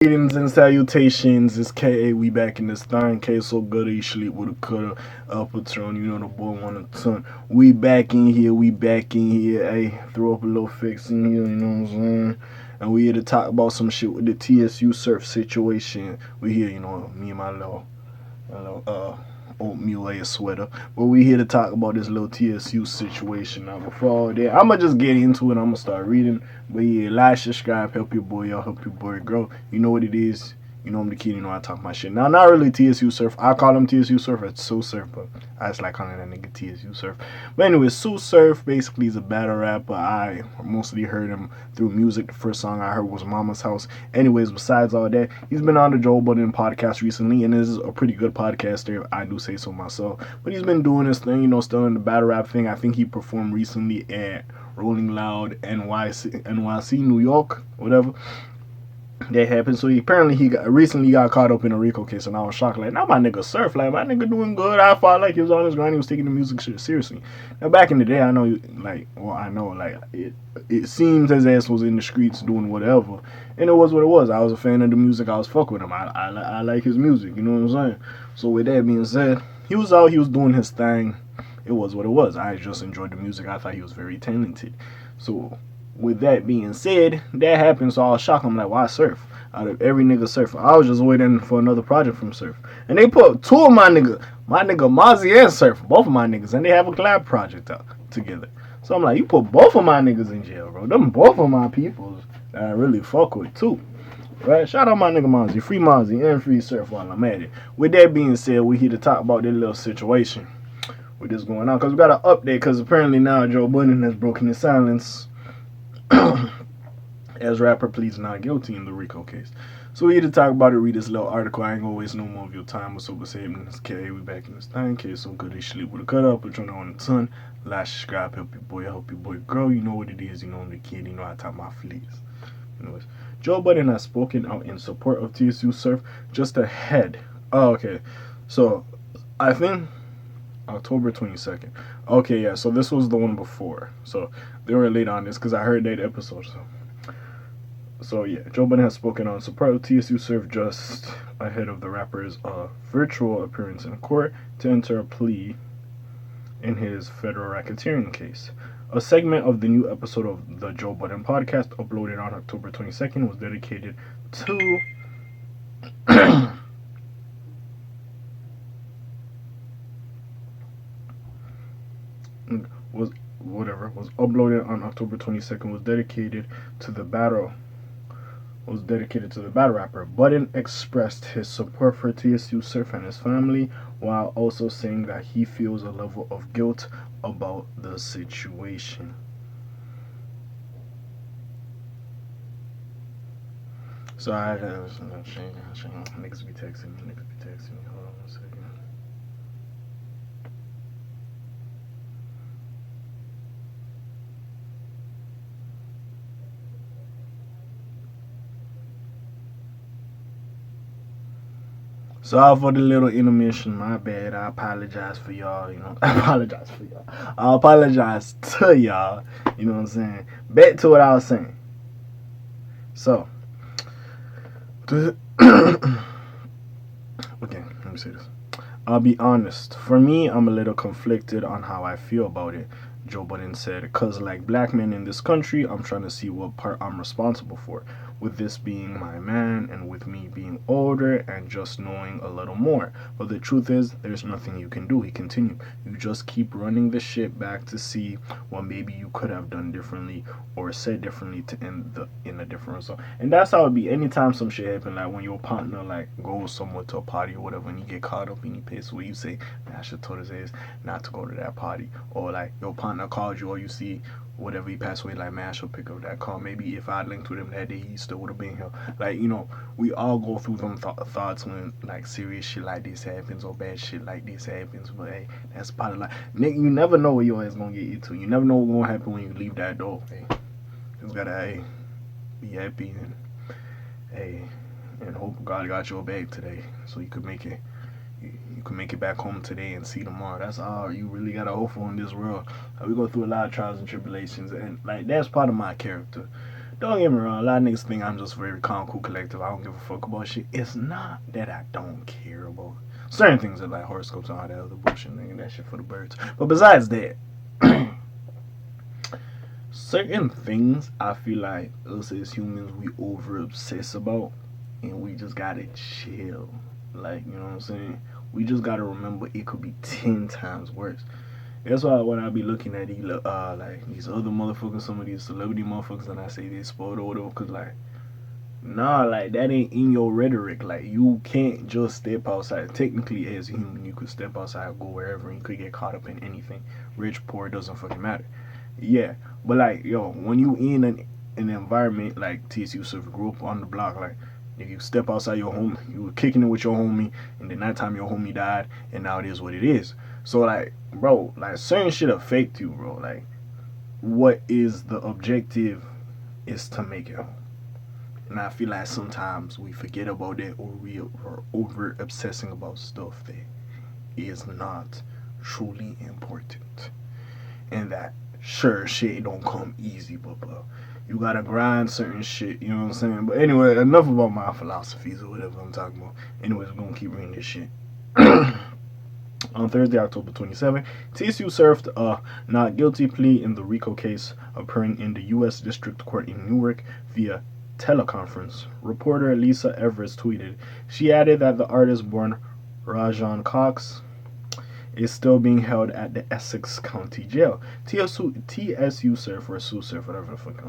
Greetings and salutations, it's K.A. We back in this thing. K so good he sleep with a cutter up a ton. You know the boy want a ton. We back in here, Hey, throw up a little fix in here, you know what I'm saying? And we here to talk about some shit with the TSU Surf situation. We here, me and my little oatmeal ass sweater. But we here to talk about this little TSU situation. Now before all that, I'ma just get into it. I'ma start reading. But yeah, like, subscribe, help your boy out, help your boy grow. You know what it is. You know I'm the kid, you know I talk my shit. Now not really TSU Surf. I call him TSU Surf, it's So Surf, but I just like calling that nigga TSU Surf. But anyway, So Surf basically is a battle rapper. I mostly heard him through music. The first song I heard was Mama's House. Anyways, besides all that, he's been on the Joe Budden podcast recently, and is a pretty good podcaster, I do say so myself. But he's been doing this thing, still in the battle rap thing. I think he performed recently at Rolling Loud NYC, New York, whatever. That happened. So he recently got caught up in a Rico case, and I was shocked. Like, now my nigga Surf, like my nigga doing good. I felt like he was on his grind. He was taking the music shit seriously. Now back in the day, I know, it seems his ass was in the streets doing whatever, and it was what it was. I was a fan of the music. I was fuck with him. I like his music. You know what I'm saying? So with that being said, he was out. He was doing his thing. It was what it was. I just enjoyed the music. I thought he was very talented. So with that being said, that happened, so I was shocked. I'm like, why Surf? Out of every nigga Surf, I was just waiting for another project from Surf. And they put two of my nigga Mozzie and Surf, both of my niggas, and they have a collab project out together. So I'm like, you put both of my niggas in jail, bro. Them both of my peoples that I really fuck with too. Right? Shout out my nigga Mozzie. Free Mozzie and free Surf while I'm at it. With that being said, we here to talk about this little situation with this going on. Because we got an update, because apparently now Joe Budden has broken his silence as rapper pleads not guilty in the Rico case. So we here to talk about it, read this little article. I ain't gonna waste no more of your time. What's up, what's happening? It's K. We back in this thing. K so good he sleep with a cut up, but you're on the ton. Like, subscribe, help your boy grow. You know what it is, you know I'm the kid, you know I talk my fleas. Anyways, Joe Budden has spoken out in support of TSU Surf just ahead. Oh, okay. So I think October 22nd. Okay, yeah, so this was the one before. So they were late on this because I heard that episode. So yeah, Joe Budden has spoken on support of TSU Surf just ahead of the rapper's virtual appearance in court to enter a plea in his federal racketeering case. A segment of the new episode of the Joe Budden podcast, uploaded on October 22nd, was dedicated to was uploaded on October 22nd was dedicated to the battle rapper. Budden expressed his support for TSU Surf and his family, while also saying that he feels a level of guilt about the situation. So niggas be texting me. Hold on 1 second. Sorry for the little intermission. My bad. I apologize for y'all. I apologize for y'all. I apologize to y'all. You know what I'm saying? Back to what I was saying. So, okay, let me say this. I'll be honest. For me, I'm a little conflicted on how I feel about it, Joe Budden said, because like black men in this country, I'm trying to see what part I'm responsible for, with this being my man and with me being older and just knowing a little more. But the truth is, there's nothing you can do. He continued. You just keep running the shit back to see what maybe you could have done differently or said differently to end in a different result. And that's how it be. Anytime some shit happen, like when your partner like goes somewhere to a party or whatever, and you get caught up and you piss, where you say, man, I should told his ass not to go to that party, or like your partner called you, or you see whatever he passed away, like, man, I should pick up that call. Maybe if I linked with him that day, he still would have been here. Like, we all go through them thoughts when like serious shit like this happens or bad shit like this happens. But hey, that's part of life. Nigga, you never know where your ass gonna get you to. You never know what's gonna happen when you leave that door. Hey, just gotta be happy and hope God got your back today, so you could make it. You can make it back home today and see tomorrow. That's all you really gotta hope for in this world. We go through a lot of trials and tribulations, and like that's part of my character. Don't get me wrong, a lot of niggas think I'm just very calm, cool, collective. I don't give a fuck about shit. It's not that I don't care about certain things that like horoscopes and all that other bullshit, nigga. That shit for the birds. But besides that, certain things I feel like us as humans we over obsess about, and we just gotta chill. Like, you know what I'm saying? We just gotta remember it could be 10 times worse. That's why when I be looking at these, like these other motherfuckers, some of these celebrity motherfuckers, and I say they spoiled or whatever, cause like, nah, like that ain't in your rhetoric. Like you can't just step outside. Technically, as a human, you could step outside, go wherever, and you could get caught up in anything. Rich, poor, it doesn't fucking matter. Yeah, but like, yo, when you in an environment like TSU Surf, grew up on the block, like if you step outside your home, you were kicking it with your homie, and the night time your homie died, and now it is what it is. So like, bro, like certain shit affect you, bro. Like, what is the objective is to make it home. And I feel like sometimes we forget about that, or we are over obsessing about stuff that is not truly important. And that sure shit don't come easy, but you gotta grind certain shit, you know what I'm saying? But anyway, enough about my philosophies or whatever I'm talking about. Anyways, we're gonna keep reading this shit. On Thursday, October 27, TSU served a not guilty plea in the Rico case occurring in the U.S. District Court in Newark via teleconference. Reporter Lisa Everest tweeted. She added that the artist born Rajon Cox is still being held at the Essex County Jail. TSU Surf, or Sue Surf, whatever the fuck,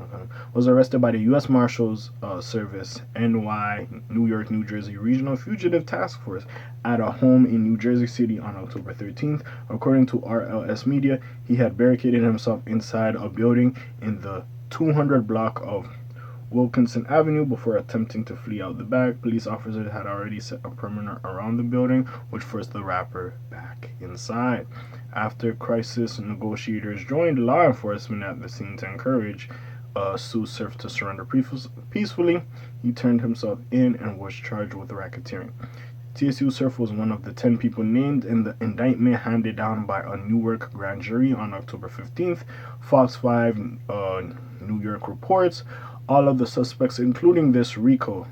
was arrested by the U.S. Marshals Service NY New York, New Jersey Regional Fugitive Task Force at a home in New Jersey City on October 13th. According to RLS Media, he had barricaded himself inside a building in the 200 block of Wilkinson Avenue before attempting to flee out the back. Police officers had already set a perimeter around the building, which forced the rapper back inside. After crisis negotiators joined law enforcement at the scene to encourage Sue Surf to surrender peacefully, he turned himself in and was charged with racketeering. TSU Surf was one of the 10 people named in the indictment handed down by a Newark grand jury on October 15th. Fox 5 New York reports. All of the suspects, included in this Rico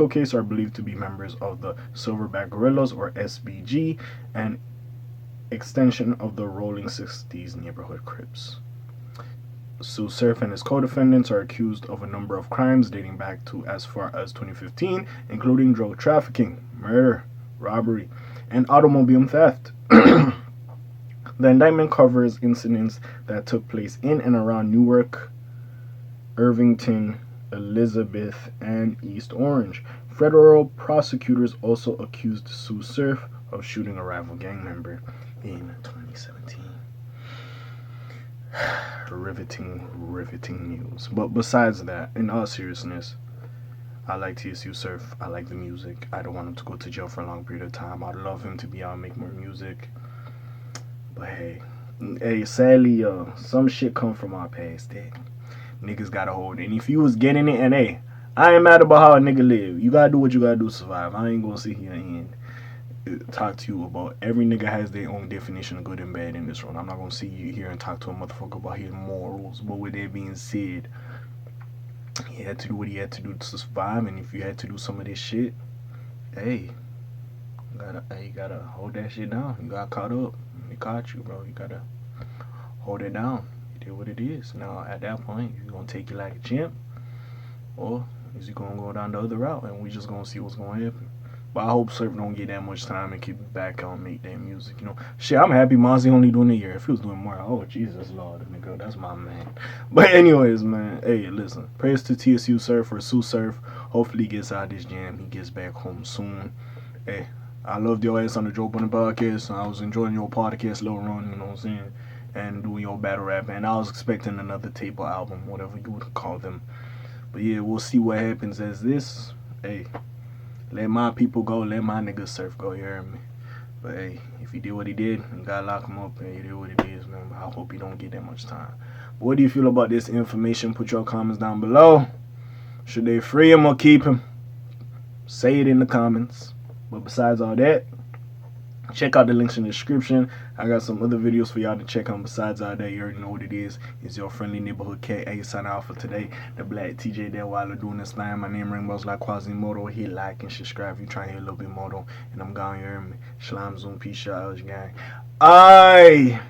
case, are believed to be members of the Silverback Gorillas, or SBG, an extension of the Rolling 60s neighborhood Crips. Sue Surf and his co-defendants are accused of a number of crimes dating back to as far as 2015, including drug trafficking, murder, robbery, and automobile theft. The indictment covers incidents that took place in and around Newark, Irvington, Elizabeth, and East Orange. Federal prosecutors also accused Sue Surf of shooting a rival gang member in 2017. Riveting news. But besides that, in all seriousness, I like TSU Surf. I like the music. I don't want him to go to jail for a long period of time. I'd love him to be out and make more music. But hey, sadly, some shit come from our past that niggas gotta hold. And if you was getting it, and hey, I ain't mad about how a nigga live. You gotta do what you gotta do to survive. I ain't gonna sit here and talk to you about every nigga has their own definition of good and bad in this room. I'm not gonna sit you here and talk to a motherfucker about his morals. But with that being said, he had to do what he had to do to survive. And if you had to do some of this shit, hey, you gotta hold that shit down. You got caught up. They caught you, bro. You gotta hold it down. What it is. Now at that point, you're gonna take it like a champ, or is you gonna go down the other route, and we just gonna see what's gonna happen. But I hope Surf don't get that much time and keep back on make that music. You know, shit. I'm happy Mozzie only doing a year. If he was doing more, oh Jesus Lord, nigga, that's my man. But anyways, man, hey, listen. Praise to TSU Surf, or Sue Surf. Hopefully he gets out of this jam. He gets back home soon. Hey, I loved your ass on the Joe Budden podcast. I was enjoying your podcast, little run. You know what I'm saying? And doing your battle rap, and I was expecting another tape or album, whatever you would call them. But yeah, we'll see what happens as this. Hey, let my people go, let my niggas Surf go, you hear me? But hey, if he did what he did, you gotta lock him up, and he did what it is, man. I hope he don't get that much time. But what do you feel about this information? Put your comments down below. Should they free him or keep him? Say it in the comments. But besides all that, Check out the links in the description. I got some other videos for y'all to check on besides all that. You already know what it is. It's your friendly neighborhood K.A. signing out for today. The Black TJ there while I'm doing this thing. My name Rainbows like Quasimodo. Hit like and subscribe if you trying to hear a little bit more though. And I'm gone, you hear me? Shalom, Zoom, peace, out, gang. Aye.